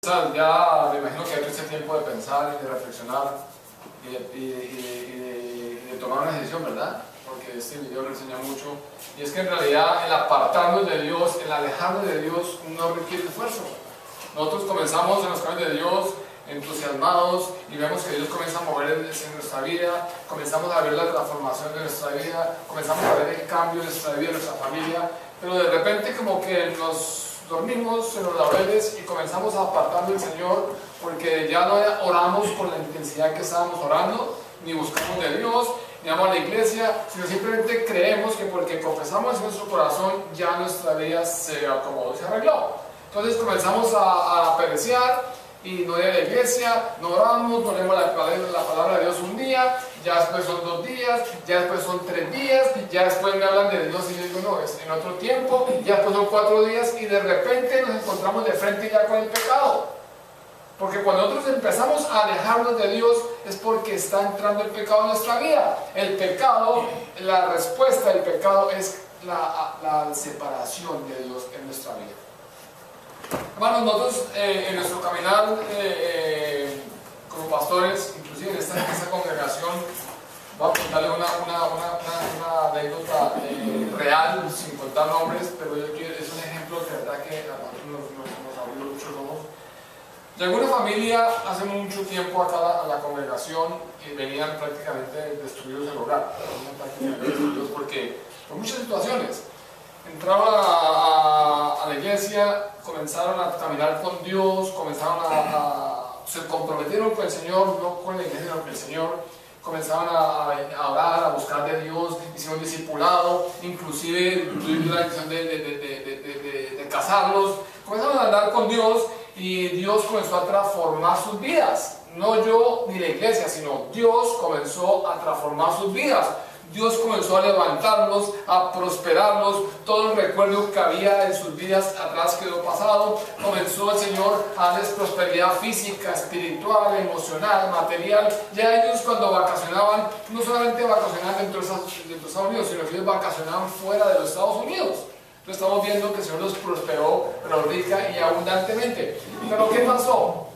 Ya me imagino que hay ese tiempo de pensar y de reflexionar y de tomar una decisión, ¿verdad? Porque este video lo enseña mucho. Y es que en realidad el apartarnos de Dios, el alejarnos de Dios no requiere esfuerzo. Nosotros comenzamos en los caminos de Dios entusiasmados y vemos que Dios comienza a mover en nuestra vida, comenzamos a ver la transformación de nuestra vida, comenzamos a ver el cambio de nuestra vida, de nuestra familia, pero de repente como que nos dormimos en los laureles y comenzamos a apartarnos del Señor porque ya no oramos con la intensidad que estábamos orando, ni buscamos de Dios, ni vamos a la iglesia, sino simplemente creemos que porque confesamos en nuestro corazón ya nuestra vida se acomodó y se arregló. Entonces comenzamos a perecear y no ir a la iglesia, no oramos, no leemos la palabra de Dios un día, ya después son 2 días, ya después son 3 días, ya después me hablan de Dios y yo digo no, es en otro tiempo, ya después son 4 días y de repente nos encontramos de frente ya con el pecado. Porque cuando nosotros empezamos a alejarnos de Dios es porque está entrando el pecado en nuestra vida. El pecado, la respuesta del pecado es la separación de Dios en nuestra vida. Hermanos, nosotros en nuestro caminar como pastores, inclusive en esta congregación, voy a contarle una anécdota real, sin contar nombres, pero es un ejemplo de verdad que a nosotros nos abrió mucho los ojos. Llegó una familia hace mucho tiempo acá a la congregación y venían prácticamente destruidos el hogar, porque por muchas situaciones. Entraron a la iglesia, comenzaron a caminar con Dios, se comprometieron con el Señor, no con la iglesia, sino con el Señor. Comenzaron a orar, a buscar de Dios, hicieron discipulado, inclusive tuvieron la decisión de casarlos. Comenzaron a andar con Dios y Dios comenzó a transformar sus vidas. No yo ni la iglesia, sino Dios comenzó a transformar sus vidas. Dios comenzó a levantarlos, a prosperarlos, todo el recuerdo que había en sus vidas atrás quedó pasado. Comenzó el Señor a darles prosperidad física, espiritual, emocional, material. Ya ellos cuando vacacionaban, no solamente vacacionaban dentro de Estados Unidos, sino que ellos vacacionaban fuera de los Estados Unidos. Entonces estamos viendo que el Señor los prosperó, pero rica y abundantemente. Pero ¿qué pasó?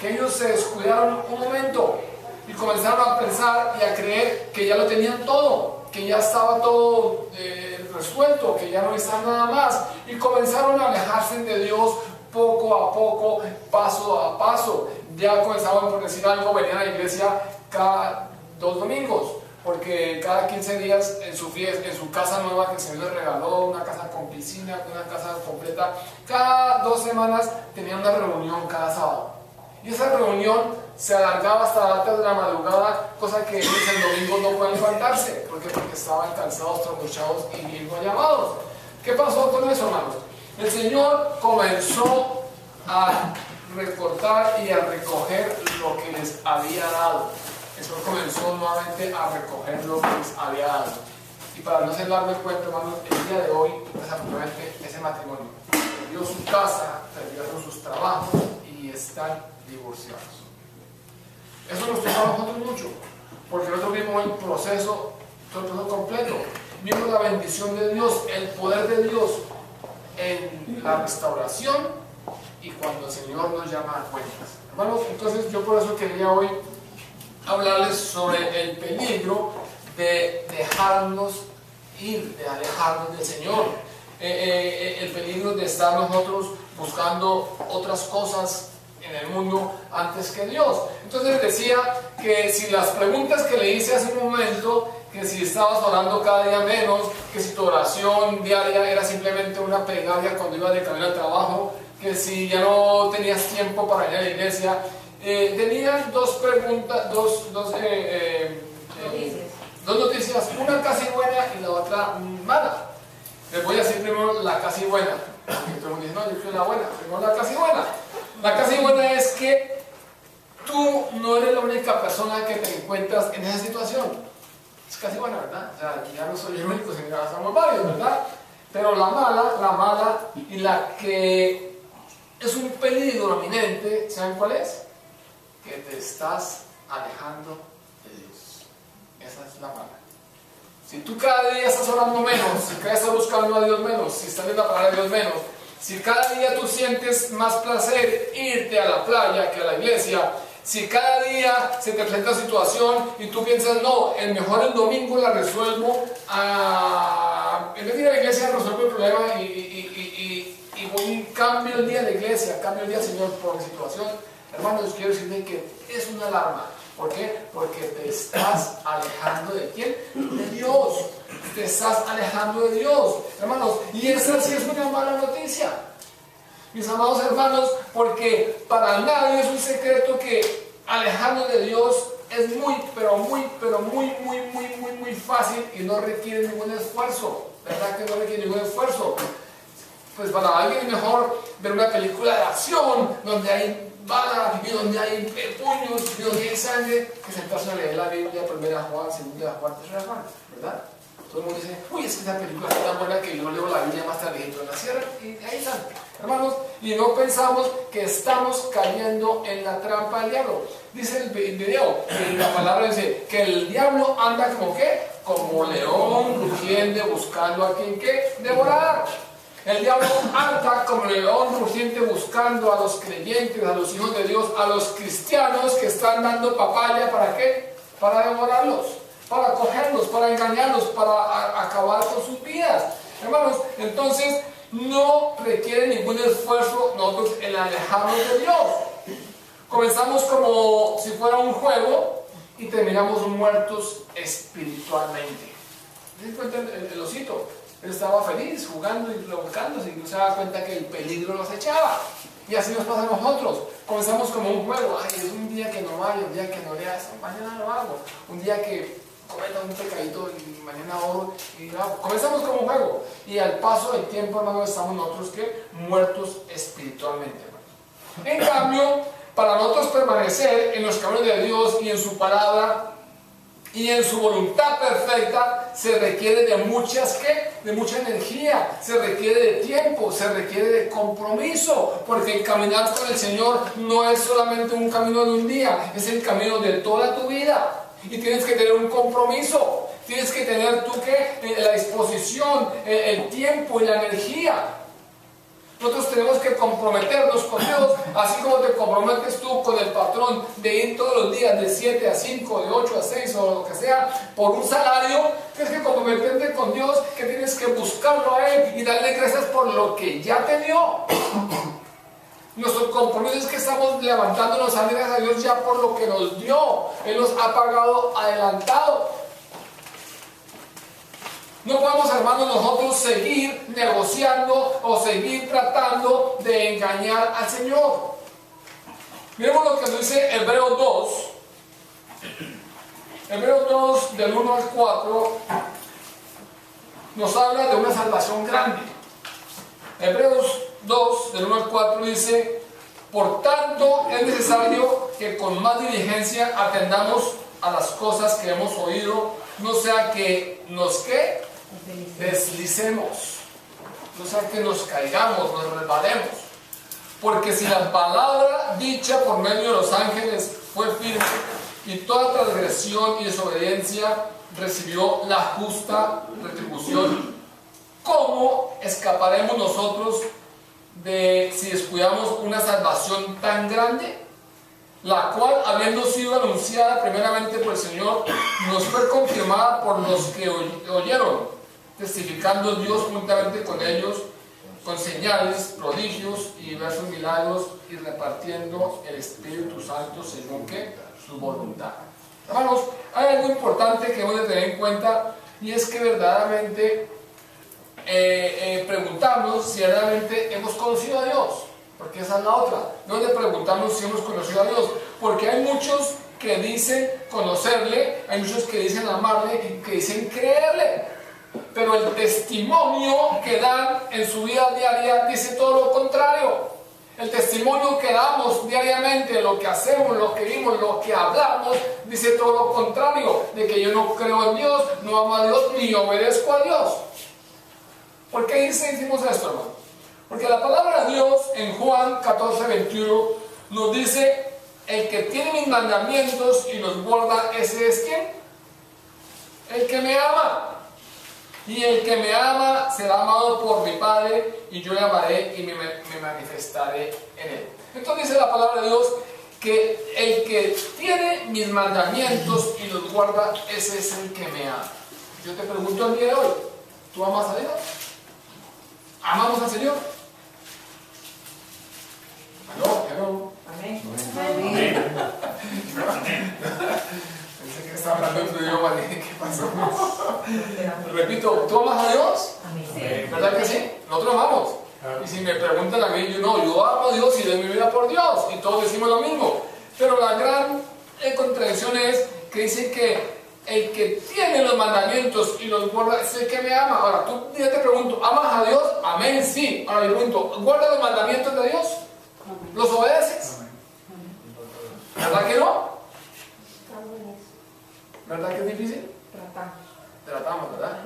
Que ellos se descuidaron un momento y comenzaron a pensar y a creer que ya lo tenían todo, que ya estaba todo resuelto, que ya no necesitaban nada más, y comenzaron a alejarse de Dios poco a poco, paso a paso. Ya comenzaban, por decir algo, venían a la iglesia cada 2 domingos, porque cada 15 días en su casa nueva que el Señor les regaló, una casa con piscina, una casa completa, cada 2 semanas tenían una reunión cada sábado. Y esa reunión se alargaba hasta altas de la madrugada, cosa que ellos el domingo no pueden levantarse, porque estaban cansados, trasnochados y bien llamados. ¿Qué pasó con eso, hermanos? El Señor comenzó a recortar y a recoger lo que les había dado. El Señor comenzó nuevamente a recoger lo que les había dado. Y para no hacer largo el cuento, hermanos, el día de hoy, desafortunadamente, ese matrimonio perdió su casa, perdieron sus trabajos y están divorciados. Eso nos toca a nosotros mucho, porque nosotros vimos el proceso completo, vimos la bendición de Dios, el poder de Dios en la restauración y cuando el Señor nos llama a cuentas. Hermanos, entonces yo por eso quería hoy hablarles sobre el peligro de dejarnos ir, de alejarnos del Señor, el peligro de estar nosotros buscando otras cosas en el mundo antes que Dios. Entonces les decía que si las preguntas que le hice hace un momento, que si estabas orando cada día menos, que si tu oración diaria era simplemente una plegaria cuando ibas de camino al trabajo, que si ya no tenías tiempo para ir a la iglesia, tenían 2 preguntas, dos noticias, una casi buena y la otra mala. Les voy a decir primero la casi buena. Porque todo el mundo dice, no, yo quiero la buena, primero la casi buena. La casi buena es que tú no eres la única persona que te encuentras en esa situación. Es casi buena, ¿verdad? O sea, ya no soy el único, sino que somos varios, ¿verdad? Pero la mala y la que es un peligro inminente, ¿saben cuál es? Que te estás alejando de Dios. Esa es la mala. Si tú cada día estás orando menos, si cada día estás buscando a Dios menos, si estás viendo la palabra de Dios menos, si cada día tú sientes más placer ir irte a la playa que a la iglesia. Si cada día se te presenta situación y tú piensas, no, el mejor el domingo la resuelvo, en vez de ir a la iglesia resuelvo el problema y voy, cambio el día de la iglesia, cambio el día del Señor por mi situación. Hermanos, quiero decirle que es una alarma. ¿Por qué? Porque te estás alejando ¿de quién? De Dios. Te estás alejando de Dios, hermanos. Y esa sí es una mala noticia, mis amados hermanos, porque para nadie es un secreto que alejarnos de Dios es muy fácil y no requiere ningún esfuerzo. ¿Verdad que no requiere ningún esfuerzo? Pues para alguien es mejor ver una película de acción donde hay balas y donde hay puños y donde hay sangre que sentarse a leer la Biblia, primera Juan, segunda Juan, tercera Juan, ¿verdad? Todo el mundo dice, uy, es que esa película es tan buena que yo leo la Biblia más tarde dentro de la sierra y ahí están, hermanos, y no pensamos que estamos cayendo en la trampa del diablo. Dice el video, que la palabra dice que el diablo anda como ¿qué? Como león rugiente buscando a quien ¿qué? Devorar. El diablo anda como león rugiente buscando a los creyentes, a los hijos de Dios, a los cristianos que están dando papaya, ¿para qué? Para devorarlos, para cogerlos, para engañarlos, para acabar con sus vidas. Hermanos, entonces no requiere ningún esfuerzo nosotros el alejarnos de Dios. Comenzamos como si fuera un juego y terminamos muertos espiritualmente. ¿Se dan cuenta el osito? Él estaba feliz, jugando y provocándose y no se daba cuenta que el peligro nos echaba. Y así nos pasa a nosotros. Comenzamos como un juego. Ay, es un día que no vaya, un día que no lea eso, mañana lo hago. Un día que cometa un pecadito y mañana oro y lo hago. Comenzamos como un juego. Y al paso del tiempo, hermanos, estamos nosotros que muertos espiritualmente, hermanos. En cambio, para nosotros permanecer en los caminos de Dios y en su palabra y en su voluntad perfecta, se requiere de muchas ¿qué? De mucha energía, se requiere de tiempo, se requiere de compromiso, porque el caminar con el Señor no es solamente un camino de un día, es el camino de toda tu vida. Y tienes que tener un compromiso, tienes que tener tú ¿qué? La disposición, el tiempo y la energía. Nosotros tenemos que comprometernos con Dios, así como te comprometes tú con el patrón de ir todos los días de 7 a 5, de 8 a 6 o lo que sea, por un salario. Tienes que comprometerte con Dios, que tienes que buscarlo a Él y darle gracias por lo que ya te dio. Nuestro compromiso es que estamos levantándonos a gracias a Dios ya por lo que nos dio. Él nos ha pagado adelantado. No podemos, hermanos, nosotros seguir negociando o seguir tratando de engañar al Señor. Miremos lo que nos dice Hebreos 2. Hebreos 2, del 1 al 4, nos habla de una salvación grande. Hebreos 2, del 1 al 4 dice, por tanto es necesario que con más diligencia atendamos a las cosas que hemos oído, no sea que nos ¿qué? Deslicemos, no sea que nos caigamos, nos resbalemos, porque si la palabra dicha por medio de los ángeles fue firme y toda transgresión y desobediencia recibió la justa retribución, ¿cómo escaparemos nosotros de si descuidamos una salvación tan grande? La cual, habiendo sido anunciada primeramente por el Señor, nos fue confirmada por los que oyeron, testificando Dios juntamente con ellos, con señales, prodigios y diversos milagros, y repartiendo el Espíritu Santo según que su voluntad. Hermanos, hay algo importante que hemos de tener en cuenta, y es que verdaderamente preguntarnos si realmente hemos conocido a Dios, porque esa es la otra. No de preguntarnos si hemos conocido a Dios, porque hay muchos que dicen conocerle, hay muchos que dicen amarle, que dicen creerle, pero el testimonio que dan en su vida diaria dice todo lo contrario. El testimonio que damos diariamente, lo que hacemos, lo que vimos, lo que hablamos, dice todo lo contrario, de que yo no creo en Dios, no amo a Dios, ni obedezco a Dios. ¿Por qué decimos esto, hermano? Porque la palabra de Dios en Juan 14, 21 nos dice, el que tiene mis mandamientos y los guarda, ese es ¿quién? El que me ama. Y el que me ama será amado por mi Padre, y yo le amaré y me manifestaré en él. Entonces dice la palabra de Dios que el que tiene mis mandamientos y los guarda, ese es el que me ama. Yo te pregunto el día de hoy, ¿tú amas a Dios? ¿Amamos al Señor? ¿Aló? Amén. Amén. Pensé que estaba hablando en tu idioma, dije, ¿qué pasó? Repito, ¿tú amas a Dios? Amén. ¿Verdad que sí? Nosotros amamos. Y si me preguntan a mí, yo amo a Dios y doy mi vida por Dios. Y todos decimos lo mismo. Pero la gran contradicción es que dice que el que tiene los mandamientos y los guarda es el que me ama. Ahora, tú ya te pregunto, ¿amas a Dios? Amén, sí. Ahora me pregunto, ¿guardas los mandamientos de Dios? ¿Los obedeces? ¿Verdad que no? ¿Verdad que es difícil? Tratamos, ¿verdad?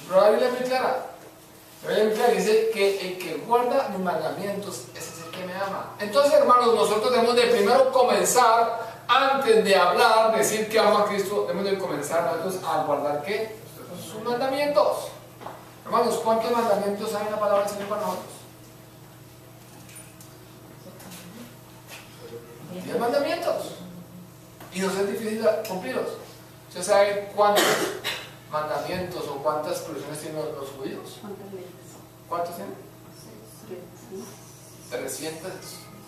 Pero la Biblia es muy clara. La Biblia es muy clara, dice que el que guarda mis mandamientos, ese es el que me ama. Entonces, hermanos, nosotros debemos de primero comenzar, antes de hablar, decir que amo a Cristo, debemos de comenzar nosotros a guardar ¿qué? Sus mandamientos. Hermanos, ¿cuántos mandamientos hay en la palabra del Señor para nosotros? 10 mandamientos. Y nos es difícil cumplirlos. ¿Usted sabe cuántos mandamientos o cuántas prohibiciones tienen los judíos? ¿Cuántos tienen? 300.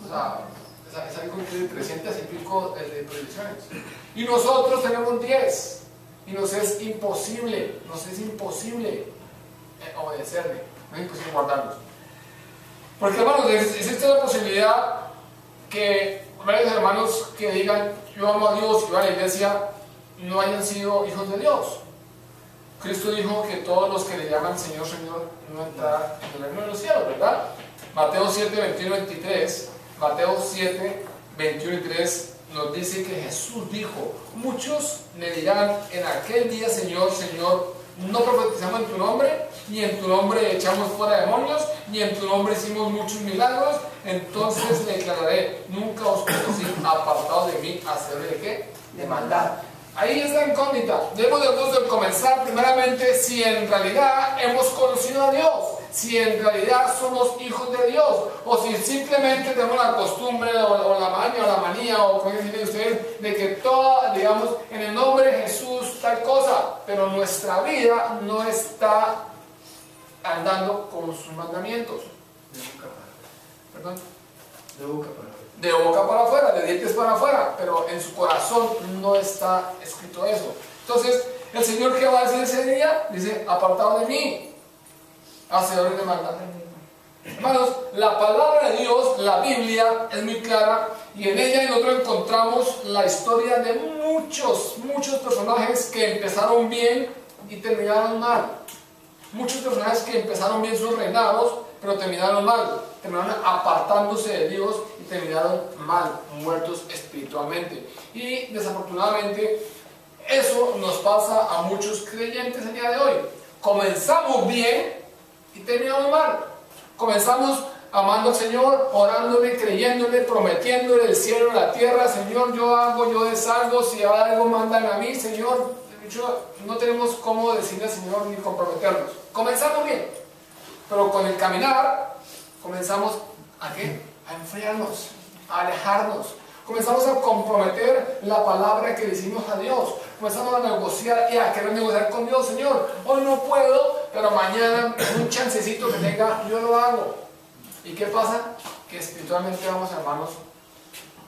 O sea, es algo increíble, 300 y pico de prohibiciones. Y nosotros tenemos 10. Y nos es imposible obedecerle. No es imposible guardarlos. Porque, hermanos, existe la posibilidad que varios hermanos que digan yo amo a Dios y van a la iglesia no hayan sido hijos de Dios. Cristo dijo que todos los que le llaman Señor, Señor no entrarán en el reino de los cielos, ¿verdad? Mateo 7, 21 y 23. Mateo 7, 21 y 3 nos dice que Jesús dijo: muchos me dirán en aquel día, Señor, Señor, no profetizamos en tu nombre, ni en tu nombre echamos fuera demonios, ni en tu nombre hicimos muchos milagros. Entonces le declararé: nunca os conocí, apartados de mí, hacedores de qué? De maldad. Ahí es la incógnita. Debemos de comenzar primeramente si en realidad hemos conocido a Dios, si en realidad somos hijos de Dios, o si simplemente tenemos la costumbre o la maña o la manía o como dicen ustedes, de que todo, digamos, en el nombre de Jesús tal cosa, pero nuestra vida no está andando con sus mandamientos. ¿Perdón? De boca para afuera, de dientes para afuera, pero en su corazón no está escrito eso. Entonces, el Señor, ¿qué va a decir ese día? Dice: apartado de mí, hacedores de maldad. Hermanos, la palabra de Dios, la Biblia, es muy clara, y en ella nosotros encontramos la historia de muchos personajes que empezaron bien y terminaron mal. Muchos personajes que empezaron bien sus reinados, pero terminaron mal, terminaron apartándose de Dios y terminaron mal, muertos espiritualmente. Y desafortunadamente eso nos pasa a muchos creyentes el día de hoy. Comenzamos bien y terminamos mal. Comenzamos amando al Señor, orándole, creyéndole, prometiéndole el cielo y la tierra. Señor, yo hago, yo deshago, si algo mandan a mí, Señor. No tenemos cómo decirle al Señor ni comprometernos. Comenzamos bien, pero con el caminar comenzamos ¿a qué? A enfriarnos, a alejarnos. Comenzamos a comprometer la palabra que le hicimos a Dios. Comenzamos a negociar y a querer negociar con Dios. Señor, hoy no puedo, pero mañana, un chancecito que tenga, yo lo hago. ¿Y qué pasa? Que espiritualmente vamos, hermanos,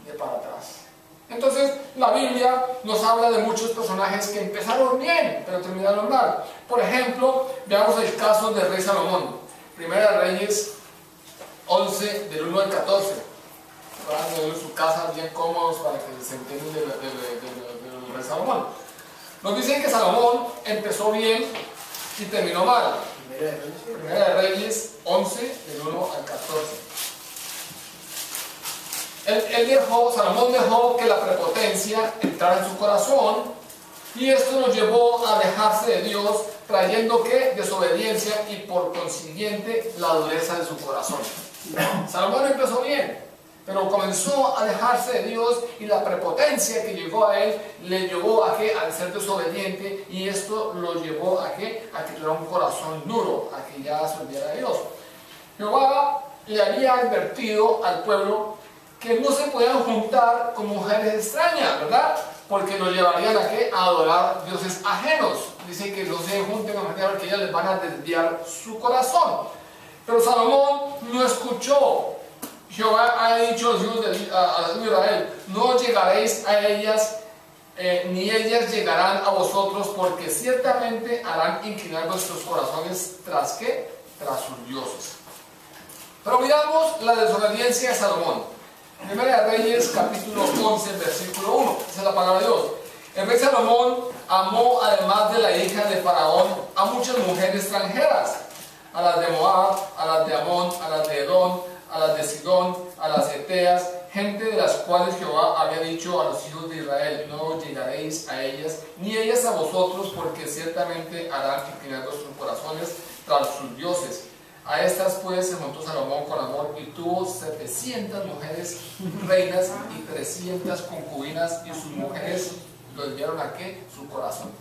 de para atrás. Entonces, la Biblia nos habla de muchos personajes que empezaron bien, pero terminaron mal. Por ejemplo, veamos el caso del rey Salomón. Primera de Reyes 11, del 1 al 14. Van a su casa bien cómodos para que se entiendan del rey Salomón. Nos dicen que Salomón empezó bien y terminó mal. Primera de Reyes 11, del 1 al 14. Salomón dejó que la prepotencia entrara en su corazón, y esto nos llevó a alejarse de Dios, trayendo que desobediencia y por consiguiente la dureza de su corazón. Salomón empezó bien, pero comenzó a alejarse de Dios y la prepotencia que llegó a él le llevó a que al ser desobediente, y esto lo llevó a que tuviera un corazón duro, a que ya se olvidara de Dios. Jehová le había advertido al pueblo que no se podían juntar con mujeres extrañas, ¿verdad? Porque los llevarían a ¿qué? A adorar dioses ajenos. Dice que no se junten con mujeres porque ellas les van a desviar su corazón. Pero Salomón no escuchó. Jehová ha dicho a los hijos de Israel: no llegaréis a ellas, ni ellas llegarán a vosotros, porque ciertamente harán inclinar vuestros corazones tras ¿qué? Tras sus dioses. Pero miramos la desobediencia de Salomón. Primera de Reyes, capítulo 11, versículo 1. Esa es la palabra de Dios. El rey Salomón amó, además de la hija de Faraón, a muchas mujeres extranjeras: a las de Moab, a las de Amón, a las de Edom, a las de Sidón, a las eteas, gente de las cuales Jehová había dicho a los hijos de Israel: no llegaréis a ellas, ni ellas a vosotros, porque ciertamente harán inclinar vuestros corazones tras sus dioses. A estas pues se montó Salomón con amor, y tuvo 700 mujeres reinas y 300 concubinas, y sus mujeres lo enviaron a ¿qué? Su corazón.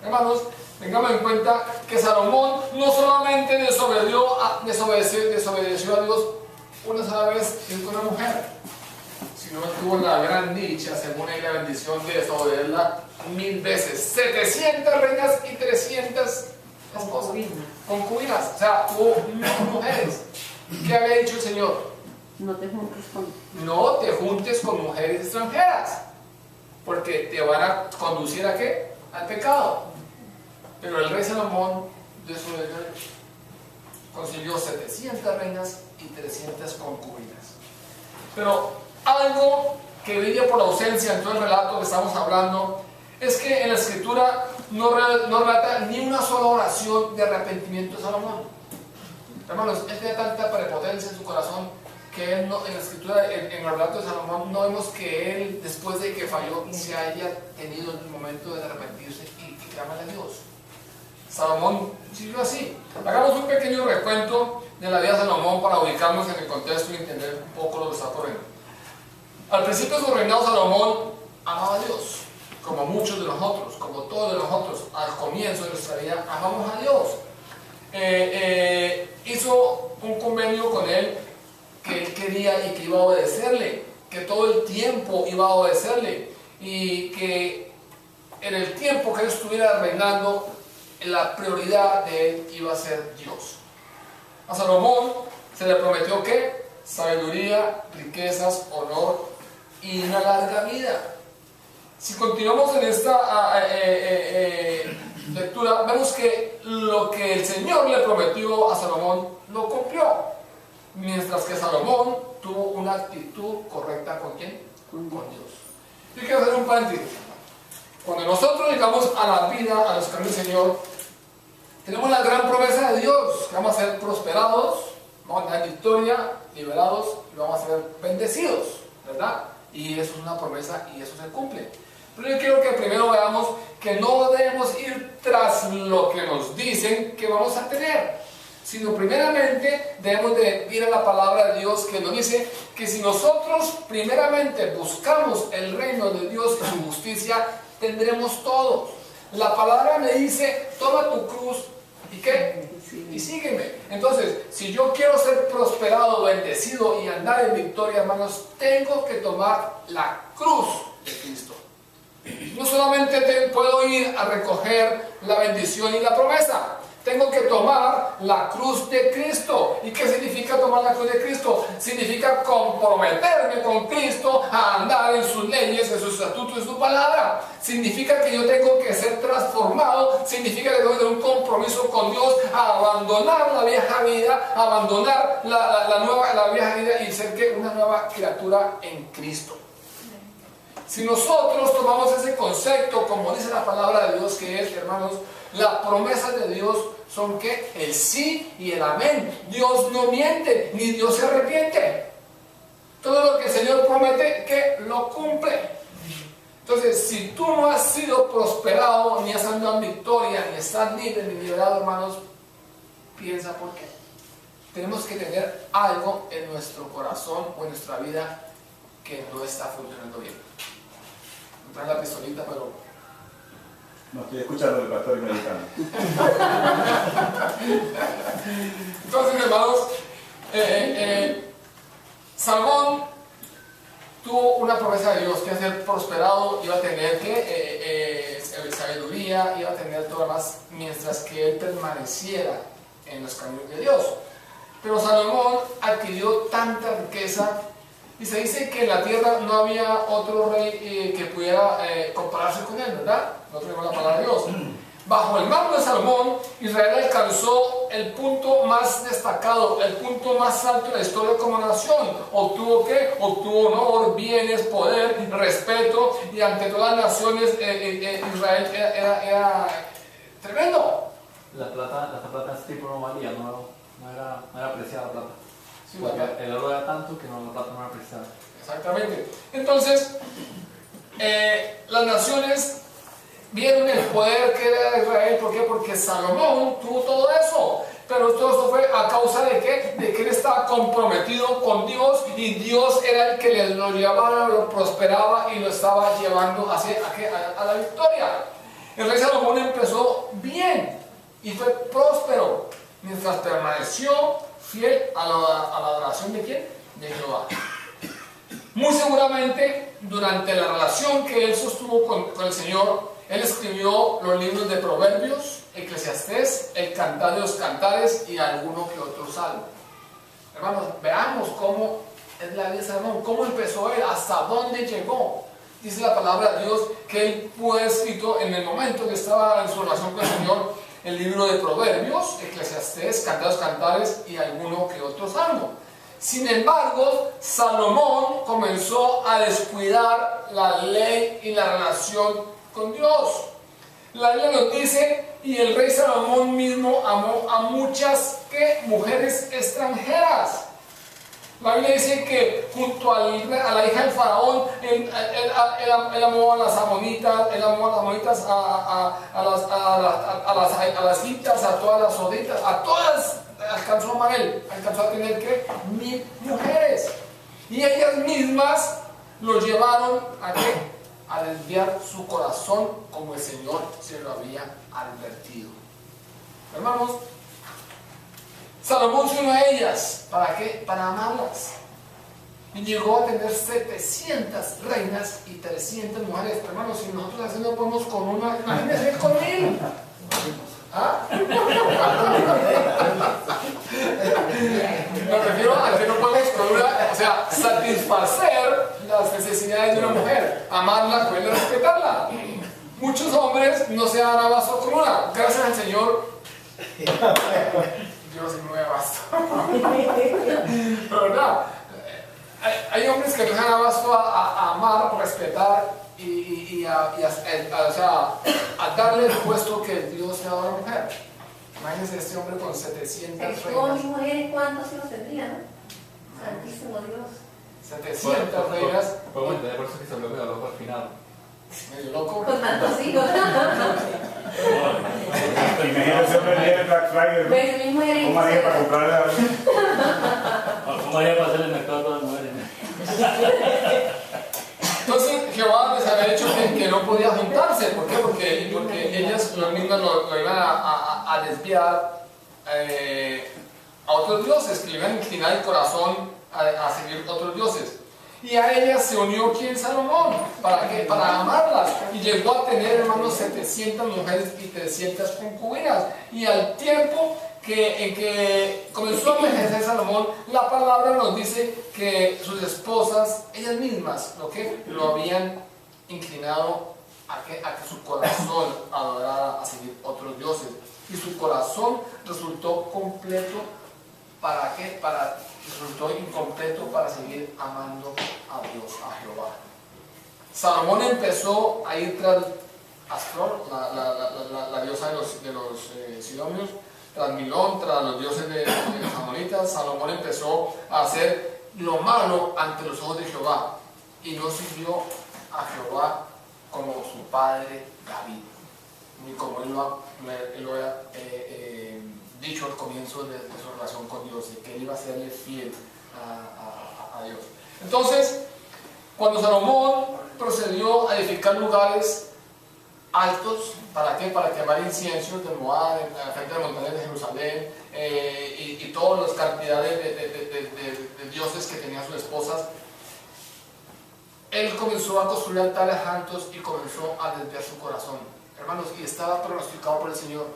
Hermanos, tengamos en cuenta que Salomón no solamente desobedeció a Dios una sola vez con una mujer, sino tuvo la gran dicha, según él, la bendición de desobedecerla 1000 veces. 700 reinas y 300 esposas, concubinas, o sea, tuvo mujeres. ¿Qué había dicho el Señor? No te juntes con mujeres extranjeras, porque te van a conducir ¿a qué? Al pecado. Pero el rey Salomón desobedeció, consiguió 700 reinas y 300 concubinas. Pero algo que brilla por ausencia en todo el relato que estamos hablando es que en la escritura no relata ni una sola oración de arrepentimiento de Salomón. Hermanos, él tiene tanta prepotencia en su corazón que él no, en la escritura, en el relato de Salomón, no vemos que él, después de que falló, se haya tenido el momento de arrepentirse y clamarle a Dios. Salomón siguió así. Hagamos un pequeño recuento de la vida de Salomón para ubicarnos en el contexto y entender un poco lo que está ocurriendo. Al principio de su reinado, Salomón amaba a Dios, como muchos de nosotros, como todos de nosotros. Al comienzo de nuestra vida amamos a Dios. Hizo un convenio con él que él quería y que iba a obedecerle, que todo el tiempo iba a obedecerle, y que en el tiempo que él estuviera reinando, la prioridad de él iba a ser Dios. A Salomón se le prometió ¿qué? Sabiduría, riquezas, honor y una larga vida. Si continuamos en esta lectura, vemos que lo que el Señor le prometió a Salomón lo cumplió, mientras que Salomón tuvo una actitud correcta ¿con quién? Con Dios. Yo quiero hacer un paréntesis. Cuando nosotros llegamos a la vida, a los caminos del Señor, tenemos la gran promesa de Dios, que vamos a ser prosperados, vamos a tener victoria, liberados, y vamos a ser bendecidos, ¿verdad? Y eso es una promesa y eso se cumple. Pero yo quiero que primero veamos que no debemos ir tras lo que nos dicen que vamos a tener, sino primeramente debemos de ir a la palabra de Dios, que nos dice que si nosotros primeramente buscamos el reino de Dios y su justicia, tendremos todo. La palabra me dice: toma tu cruz y ¿qué? Y sígueme. Entonces, si yo quiero ser prosperado, bendecido y andar en victoria, hermanos, tengo que tomar la cruz de Cristo. No solamente puedo ir a recoger la bendición y la promesa, tengo que tomar la cruz de Cristo. ¿Y qué significa tomar la cruz de Cristo? Significa comprometerme con Cristo a andar en sus leyes, en sus estatutos, en su palabra. Significa que yo tengo que ser transformado. Significa que tengo que tener un compromiso con Dios, a abandonar la vieja vida, a abandonar la vieja vida y ser que una nueva criatura en Cristo. Si nosotros tomamos ese concepto, como dice la palabra de Dios, que es, hermanos, las promesas de Dios son que el sí y el amén. Dios no miente, ni Dios se arrepiente. Todo lo que el Señor promete, que lo cumple. Entonces, si tú no has sido prosperado, ni has andado en victoria, ni estás libre, ni liberado, hermanos, piensa por qué. Tenemos que tener algo en nuestro corazón o en nuestra vida que no está funcionando bien. Me trae la pistolita, pero... No estoy escuchando el pastor y meditando. Entonces, hermanos, Salomón tuvo una promesa de Dios, que iba a ser prosperado, iba a tener sabiduría, iba a tener todo lo demás, mientras que él permaneciera en los caminos de Dios. Pero Salomón adquirió tanta riqueza, y se dice que en la tierra no había otro rey que pudiera compararse con él, ¿verdad? No tenemos la palabra de Dios. Bajo el mando de Salomón, Israel alcanzó el punto más destacado, el punto más alto de la historia como nación. ¿Obtuvo qué? Obtuvo honor, bienes, poder, respeto, y ante todas las naciones Israel era tremendo. La plata en ese tiempo no valía, no era apreciada la plata. Sí, porque el oro era tanto que la plata no era apreciada. Exactamente. Entonces, las naciones vieron el poder que era de Israel. ¿Por qué? Porque Salomón tuvo todo eso. Pero todo eso fue a causa de ¿qué? De que él estaba comprometido con Dios, y Dios era el que lo llevaba, lo prosperaba y lo estaba llevando a la victoria. El rey Salomón empezó bien y fue próspero mientras permaneció fiel a la adoración de ¿quién? De Jehová. Muy seguramente durante la relación que él sostuvo con el Señor, él escribió los libros de Proverbios, Eclesiastés, el Cantar de los Cantares y alguno que otro salmo. Hermanos, veamos cómo es la vida de Salomón, cómo empezó él, hasta dónde llegó. Dice la palabra de Dios que él pudo haber escrito en el momento que estaba en su relación con el Señor el libro de Proverbios, Eclesiastés, Cantar de los Cantares y alguno que otro salmo. Sin embargo, Salomón comenzó a descuidar la ley y la relación con Dios. La Biblia nos dice, y el rey Salomón mismo amó a muchas mujeres extranjeras. La Biblia dice que junto a la hija del faraón, él amó a las amonitas, a las hitas, a todas las soditas, a todas alcanzó a amar él, alcanzó a tener ¿qué? 1000 mujeres. Y ellas mismas lo llevaron a ¿qué? A desviar su corazón, como el Señor se lo había advertido. Hermanos, Salomón se unió a ellas. ¿Para qué? Para amarlas. Y llegó a tener 700 reinas y 300 mujeres. Hermanos, si nosotros así no podemos con una, imagínense con 1000. ¿Ah? Me refiero a que no podemos con una, o sea, satisfacer las necesidades de una mujer, amarla, cuidarla, respetarla. Muchos hombres no se dan abasto con una. Gracias al Señor, yo sí me voy abasto. Pero no, hay hombres que no se dan abasto a amar, respetar y a darle el puesto que Dios le ha dado a la mujer. Imagínense este hombre con 700 reinas. Todas mujeres, ¿cuántos hijos tendría, no? Santísimo Dios. 700 reinas. Podemos entender por eso que se volvió medio loco al final. Medio loco. Con tantos hijos. Imagínate hombre el día de Black Friday. Pues mi mujer. ¿Cómo haría para comprarle algo? ¿Cómo haría para hacer el mercado a todas las mujeres? Entonces Jehová les había dicho que no podía juntarse. ¿Por qué? Porque ellas mismas lo iban a desviar a otros dioses, que le iban a inclinar el corazón a seguir otros dioses. Y a ellas se unió ¿quién? Salomón. ¿Para qué? Para amarlas. Y llegó a tener, hermanos, 700 mujeres y 300 concubinas. Y al tiempo en que comenzó a envejecer Salomón, la palabra nos dice que sus esposas, ellas mismas, lo habían inclinado a que su corazón adorara a seguir otros dioses. Y su corazón resultó completo. ¿Para qué? Resultó incompleto para seguir amando a Dios, a Jehová. Salomón empezó a ir tras Astrol, la diosa de los sidonios, tras Milón, tras los dioses de los amonitas. Salomón empezó a hacer lo malo ante los ojos de Jehová y no sirvió a Jehová como su padre David, ni como él lo había dicho al comienzo de su relación con Dios, y que él iba a serle fiel a Dios. Entonces, Cuando Salomón procedió a edificar lugares altos, ¿para qué? Para quemar inciensos de Moab, a la frente de las montañas de Jerusalén, y todas las cantidades de dioses que tenían sus esposas. Él comenzó a construir altares altos y comenzó a desviar su corazón. Hermanos, y estaba pronosticado por el Señor,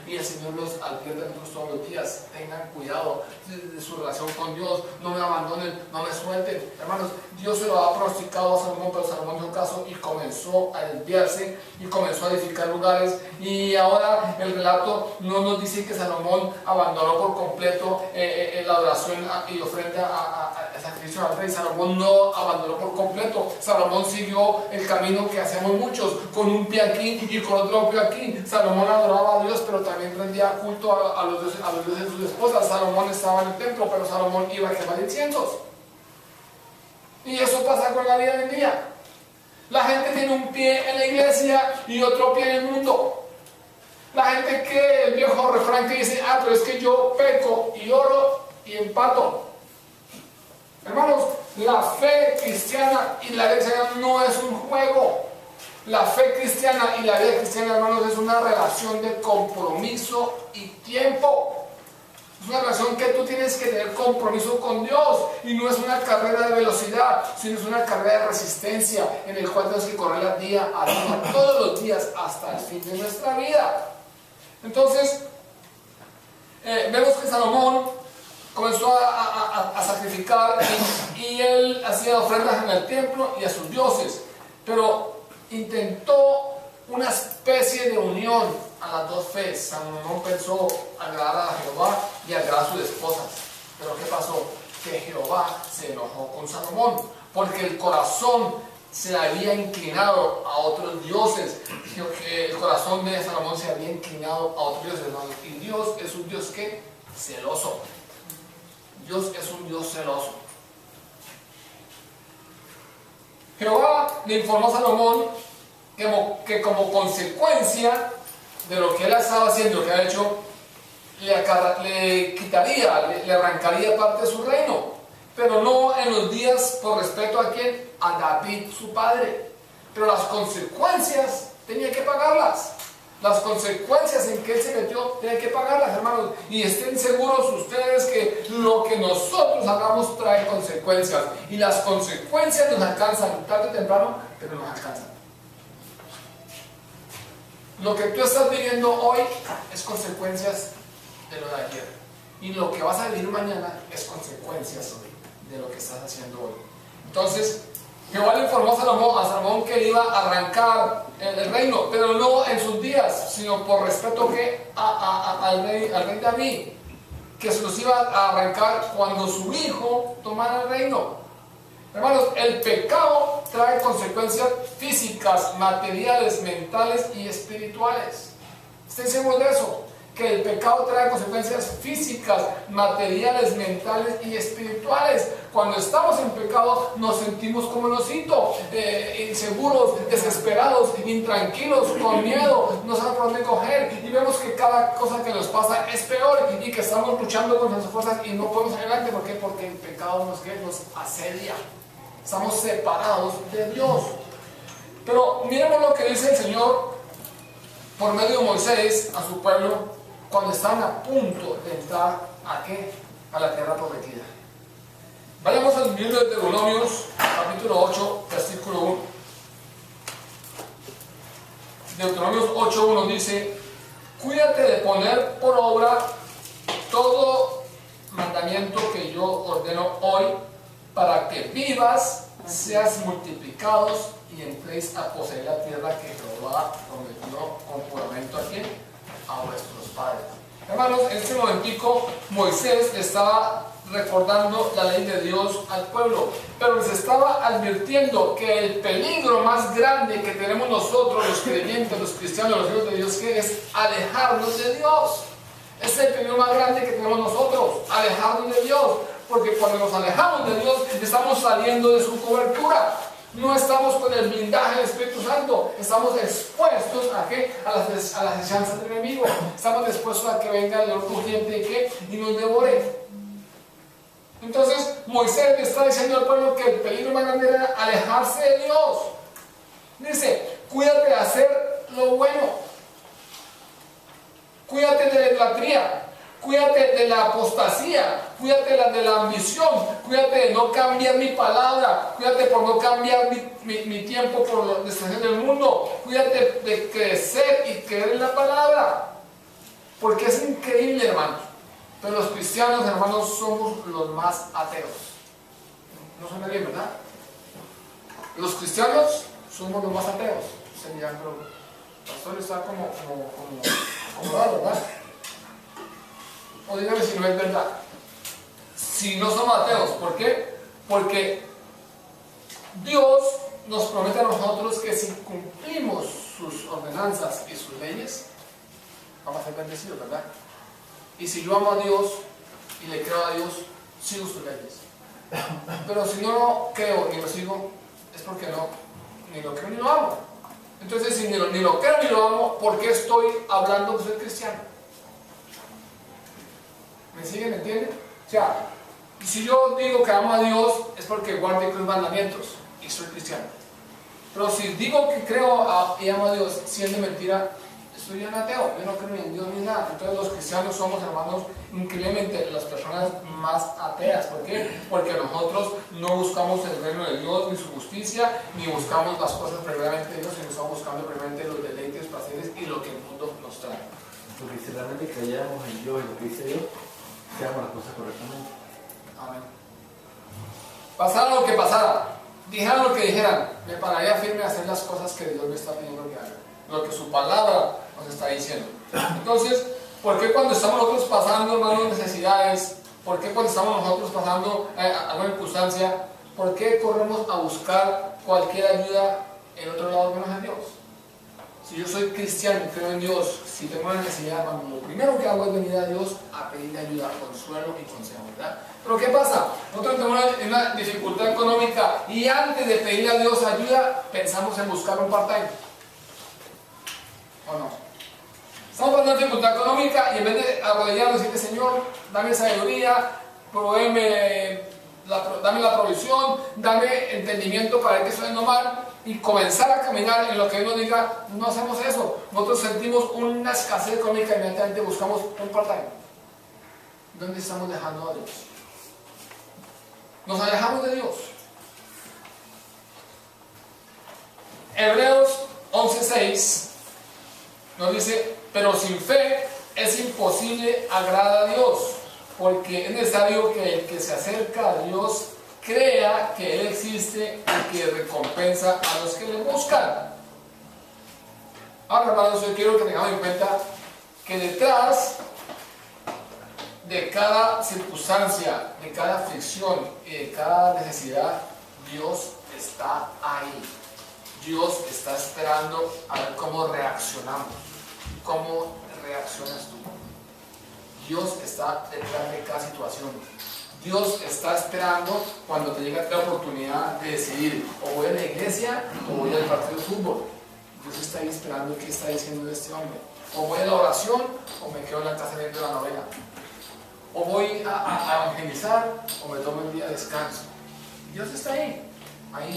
y el Señor los advierte a nosotros todos los días: tengan cuidado de su relación con Dios, no me abandonen, no me suelten. Hermanos, Dios se lo ha pronosticado a Salomón, pero Salomón dio caso y comenzó a desviarse y comenzó a edificar lugares. Y ahora el relato no nos dice que Salomón abandonó por completo la adoración y ofrenda a sacrificio al rey. Salomón no abandonó por completo. Salomón siguió el camino que hacemos muchos, con un pie aquí y con otro pie aquí. Salomón adoraba a Dios, pero también rendía culto a los dioses de sus esposas. Salomón estaba en el templo, pero Salomón iba a quemar inciensos. Y eso pasa con la vida hoy en día. La gente tiene un pie en la iglesia y otro pie en el mundo. La gente que el viejo refrán que dice: pero es que yo peco y oro y empato. Hermanos, la fe cristiana y la vida cristiana no es un juego. La fe cristiana y la vida cristiana, hermanos, es una relación de compromiso y tiempo. Es una relación que tú tienes que tener compromiso con Dios, y no es una carrera de velocidad, sino es una carrera de resistencia en el cual tienes que correr día a día, todos los días, hasta el fin de nuestra vida. Entonces, vemos que Salomón comenzó a sacrificar, y él hacía ofrendas en el templo y a sus dioses, pero intentó una especie de unión a las dos fees. Salomón pensó agradar a Jehová y agradar a sus esposas, pero ¿qué pasó? Que Jehová se enojó con Salomón, porque el corazón se había inclinado a otros dioses. El corazón de Salomón se había inclinado a otros dioses, hermanos. Y Dios es un Dios que celoso. Dios es un Dios celoso. Jehová le informó a Salomón que como consecuencia de lo que él estaba haciendo, lo que ha hecho, le quitaría, le arrancaría parte de su reino, pero no en los días por respeto a quién, a David su padre. Pero las consecuencias tenía que pagarlas. Las consecuencias en que él se metió, tenía que pagarlas, hermanos. Y estén seguros ustedes que lo que nosotros hagamos trae consecuencias. Y las consecuencias nos alcanzan tarde o temprano, pero nos alcanzan. Lo que tú estás viviendo hoy es consecuencias de lo de ayer. Y lo que vas a vivir mañana es consecuencias de lo que estás haciendo hoy. Entonces, Jehová le informó a Salomón que iba a arrancar el reino, pero no en sus días, sino por respeto al rey David, que se los iba a arrancar cuando su hijo tomara el reino. Hermanos, el pecado trae consecuencias físicas, materiales, mentales y espirituales. ¿Estén seguros de eso? Que el pecado trae consecuencias físicas, materiales, mentales y espirituales. Cuando estamos en pecado nos sentimos como el osito, inseguros, desesperados, intranquilos, con miedo, no sabemos por dónde coger, y vemos que cada cosa que nos pasa es peor y que estamos luchando con nuestras fuerzas y no podemos ir adelante. ¿Por qué? Porque el pecado nos asedia. Estamos separados de Dios. Pero miremos lo que dice el Señor por medio de Moisés a su pueblo cuando estaban a punto de entrar ¿a qué? A la tierra prometida. Vayamos al libro de Deuteronomios, capítulo 8, versículo 1. Deuteronomios 8:1 dice: cuídate de poner por obra todo mandamiento que yo ordeno hoy, para que vivas, seas multiplicados y entréis a poseer la tierra que Jehová prometió con juramento a quién, a vuestros padres. Hermanos, en este momentico Moisés le estaba recordando la ley de Dios al pueblo, pero les estaba advirtiendo que el peligro más grande que tenemos nosotros, los creyentes, los cristianos, los hijos de Dios, que es alejarnos de Dios. Es el peligro más grande que tenemos nosotros, alejarnos de Dios. Porque cuando nos alejamos de Dios, estamos saliendo de su cobertura. No estamos con el blindaje del Espíritu Santo. Estamos expuestos ¿a qué? A las acechanzas del enemigo. Estamos dispuestos a que venga el león rugiente y nos devore. Entonces Moisés le está diciendo al pueblo que el peligro más grande era alejarse de Dios. Dice, cuídate de hacer lo bueno, cuídate de la idolatría, cuídate de la apostasía, cuídate de la ambición, cuídate de no cambiar mi palabra, cuídate por no cambiar mi tiempo por la distracción del mundo, cuídate de crecer y creer en la palabra, porque es increíble, hermanos, pero los cristianos, hermanos, somos los más ateos. No suena bien, ¿verdad? Los cristianos somos los más ateos. Se dirán, pero el pastor está como raro, ¿verdad? O dígame si no es verdad. Si no somos ateos, ¿por qué? Porque Dios nos promete a nosotros que si cumplimos sus ordenanzas y sus leyes, vamos a ser bendecidos, ¿verdad? Y si yo amo a Dios y le creo a Dios, sigo sus leyes. Pero si no creo ni lo sigo, es porque no, ni lo creo ni lo amo. Entonces, si ni lo creo ni lo amo, ¿por qué estoy hablando que soy cristiano? ¿Me siguen? ¿Me entienden? O sea, si yo digo que amo a Dios, es porque guardo los mandamientos y soy cristiano. Pero si digo que creo y amo a Dios, siendo mentira, estoy un ateo, yo no creo ni en Dios ni nada. Entonces los cristianos somos, hermanos, increíblemente las personas más ateas. ¿Por qué? Porque nosotros no buscamos el reino de Dios ni su justicia, ni buscamos las cosas primeramente de Dios, sino estamos buscando primeramente los deleites, placeres y lo que el mundo nos trae. Porque si realmente creyéramos en Dios y lo que dice Dios, hacíamos las cosas correctamente. Amén. Pasara lo que pasara, dijeran lo que dijeran, me pararía firme a hacer las cosas que Dios me está pidiendo que haga, lo que su palabra nos está diciendo. Entonces, ¿por qué cuando estamos nosotros pasando, hermanos, necesidades? ¿Por qué cuando estamos nosotros pasando alguna circunstancia? ¿Por qué corremos a buscar cualquier ayuda en otro lado menos en Dios? Si yo soy cristiano y creo en Dios, si tengo una necesidad, hermano, lo primero que hago es venir a Dios a pedirle ayuda, consuelo y consejo, ¿verdad? Pero ¿qué pasa? Nosotros tenemos una dificultad económica y antes de pedirle a Dios ayuda, pensamos en buscar un part-time. ¿O no? Estamos pasando una dificultad económica y en vez de arrodillarnos y decirle, Señor, dame sabiduría, dame la provisión, dame entendimiento para ver que estoy haciendo mal y comenzar a caminar en lo que Él nos diga, no hacemos eso. Nosotros sentimos una escasez económica y inmediatamente buscamos un part-time. ¿Dónde estamos dejando a Dios? Nos alejamos de Dios. Hebreos 11:6 nos dice, pero sin fe es imposible agradar a Dios, porque es necesario que el que se acerca a Dios crea que Él existe y que recompensa a los que le buscan. Ahora, hermanos, yo quiero que tengamos en cuenta que detrás de cada circunstancia, de cada aflicción y de cada necesidad, Dios está ahí. Dios está esperando a ver cómo reaccionamos. ¿Cómo reaccionas tú? Dios está detrás de cada situación. Dios está esperando cuando te llega la oportunidad de decidir, o voy a la iglesia o voy al partido de fútbol. Dios está ahí esperando qué está diciendo este hombre. O voy a la oración o me quedo en la casa viendo la novela. O voy a evangelizar o me tomo el día de descanso. Dios está ahí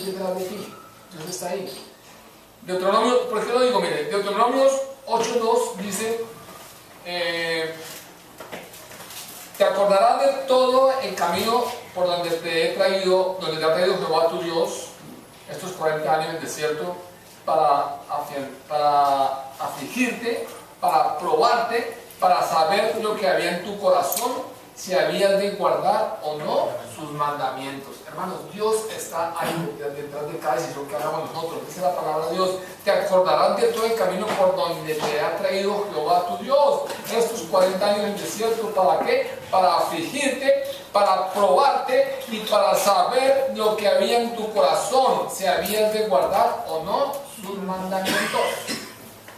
detrás de ti. Dios está ahí. Deuteronomio, ¿por qué lo digo? Mire, Deuteronomios 8:2 dice, te acordarás de todo el camino por donde te ha traído Jehová tu Dios estos 40 años en el desierto para afligirte, para probarte, para saber lo que había en tu corazón, si habías de guardar o no sus mandamientos. Hermanos, Dios está ahí detrás de cada decisión que hagamos nosotros. Dice la palabra de Dios, te acordarás de todo el camino por donde te ha traído Jehová tu Dios estos 40 años en el desierto. ¿Para qué? Para afligirte, para probarte y para saber lo que había en tu corazón, si habías de guardar o no sus mandamientos.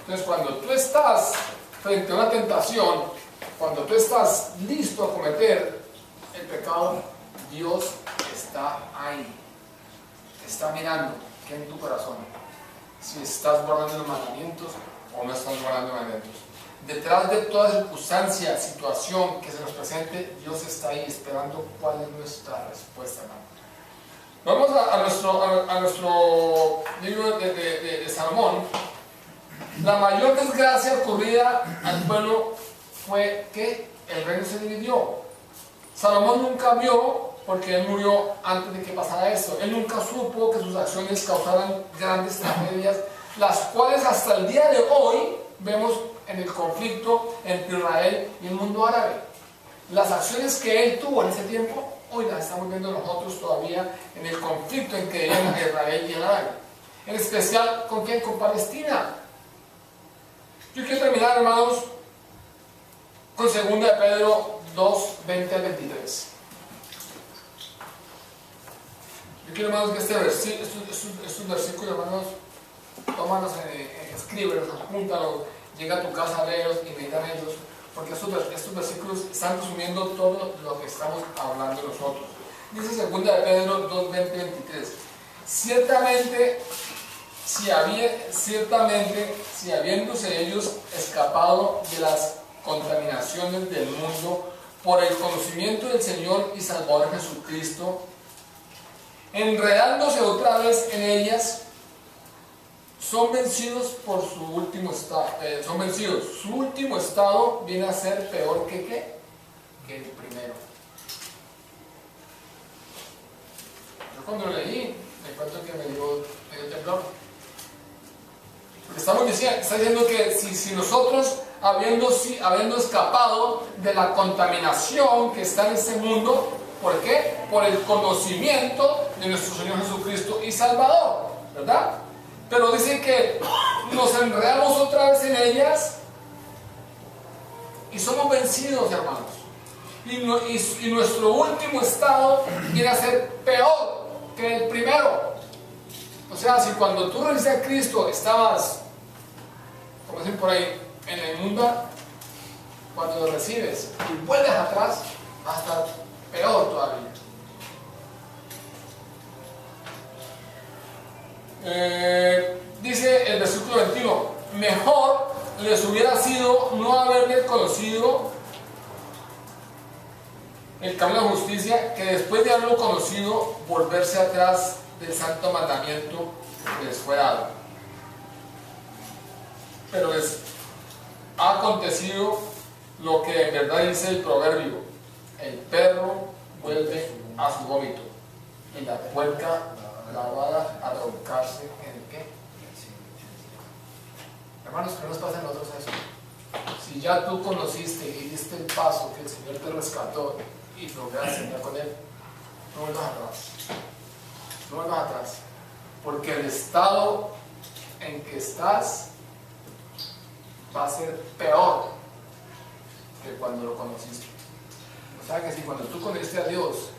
Entonces, cuando tú estás frente a una tentación, cuando tú estás listo a cometer el pecado, Dios está ahí, está mirando qué hay en tu corazón, si estás guardando los mandamientos o no estás guardando los mandamientos. detrás de toda circunstancia, situación que se nos presente, Dios está ahí esperando cuál es nuestra respuesta, hermano. Vamos a nuestro libro de Salomón. La mayor desgracia ocurrida al pueblo fue que el reino se dividió. Salomón nunca vio, porque él murió antes de que pasara esto. Él nunca supo que sus acciones causaran grandes tragedias, las cuales hasta el día de hoy vemos en el conflicto entre Israel y el mundo árabe. Las acciones que él tuvo en ese tiempo, hoy las estamos viendo nosotros todavía en el conflicto en que viven Israel y el árabe. En especial, ¿con quién? Con Palestina. Yo quiero terminar, hermanos, con 2 de Pedro 2, 20 al 23. Yo quiero, hermanos, que estos versículos, hermanos, tómalos, escríbelos, apúntalos, llega a tu casa a leerlos y meditar en ellos, porque estos versículos están resumiendo todo lo que estamos hablando nosotros. Dice 2 de Pedro 2, 20, 23. Ciertamente, si habiéndose ellos escapado de las contaminaciones del mundo por el conocimiento del Señor y Salvador Jesucristo, enredándose otra vez en ellas, son vencidos por su último estado. Su último estado viene a ser peor que el primero. Yo cuando lo leí, me cuento que me dio temblor. Estamos diciendo, está diciendo que si nosotros, habiendo escapado de la contaminación que está en este mundo, ¿por qué? Por el conocimiento de nuestro Señor Jesucristo y Salvador, ¿verdad? Pero dice que nos enredamos otra vez en ellas y somos vencidos, hermanos. Y nuestro último estado viene a ser peor que el primero. O sea, si cuando tú recibiste a Cristo estabas, como dicen por ahí, en la inmunda, cuando lo recibes y vuelves atrás, va a estar peor todavía. Dice el versículo 21, mejor les hubiera sido no haberle conocido el camino de justicia, que después de haberlo conocido, volverse atrás del santo mandamiento que les fue dado. Pero les ha acontecido lo que en verdad dice el proverbio: el perro vuelve a su vómito y la puerca lavada a roncarse en el qué. Hermanos, que no nos pasa a nosotros eso. Si ya tú conociste y diste el paso que el Señor te rescató y lograste andar con Él, no vuelvas atrás. No vuelvas atrás. Porque el estado en que estás va a ser peor que cuando lo conociste. O sea que si cuando tú conociste a Dios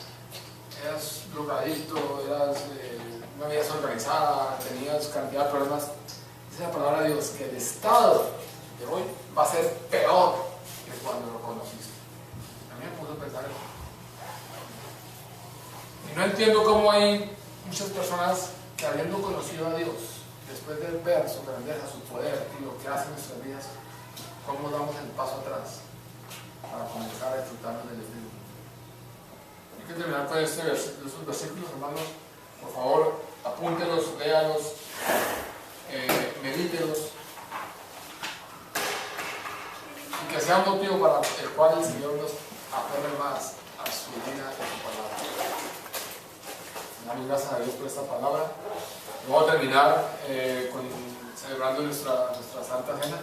eras drogadicto, no vivías organizada, tenías cantidad de problemas, dice la palabra de Dios que el estado de hoy va a ser peor que cuando lo conociste. A mí me puso a pensar eso. Y no entiendo cómo hay muchas personas que, habiendo conocido a Dios, después de ver su grandeza, su poder y lo que hace en nuestras vidas, cómo damos el paso atrás para comenzar a disfrutarnos del Espíritu. Hay que terminar con estos versículos, hermanos. Por favor, apúntelos, léalos, medítelos, y que sea un motivo para el cual el Señor nos aferre más a su vida y a su palabra. Damos gracias a Dios por esta palabra. Vamos a terminar celebrando nuestra Santa Cena.